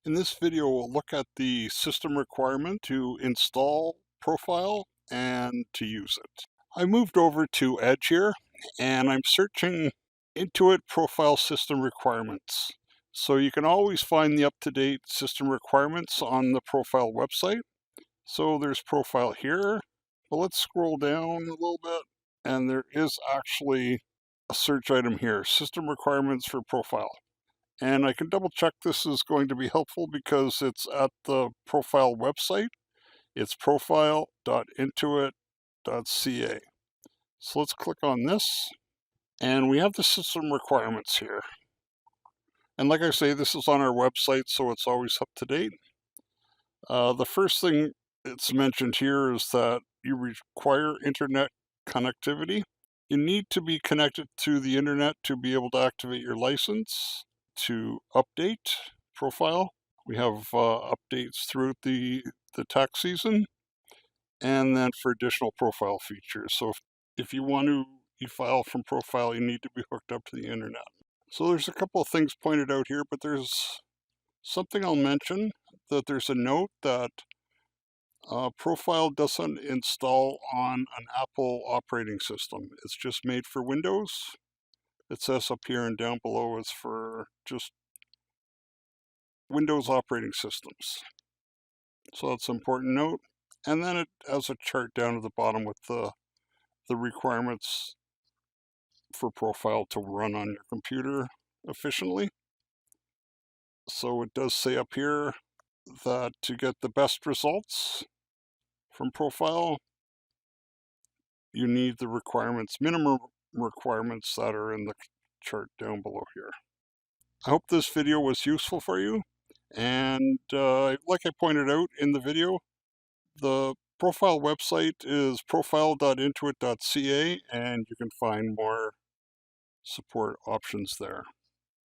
In this video, we'll look at the system requirement to install ProFile and to use it. I moved over to Edge here, and I'm searching Intuit ProFile system requirements. So you can always find the up-to-date system requirements on the ProFile website. So there's ProFile here, but let's scroll down a little bit, and there is actually a search item here, system requirements for ProFile. And I can double check this is going to be helpful because it's at the ProFile website. It's profile.intuit.ca. So let's click on this, and we have the system requirements here. And like I say, this is on our website, so it's always up to date. The first thing it's mentioned here is that you require internet connectivity. You need to be connected to the internet to be able to activate your license. To update ProFile, we have updates throughout the tax season, and then for additional ProFile features. So if you want to e-file from ProFile, you need to be hooked up to the internet. So there's a couple of things pointed out here, but there's something I'll mention, that there's a note that ProFile doesn't install on an Apple operating system. It's just made for Windows. It says up here and down below it's for just Windows operating systems. So that's an important note. And then it has a chart down at the bottom with the requirements for ProFile to run on your computer efficiently. So it does say up here that to get the best results from ProFile, you need the requirements, minimum requirements that are in the chart down below here. I hope this video was useful for you. And like I pointed out in the video, the ProFile website is profile.intuit.ca, and you can find more support options there.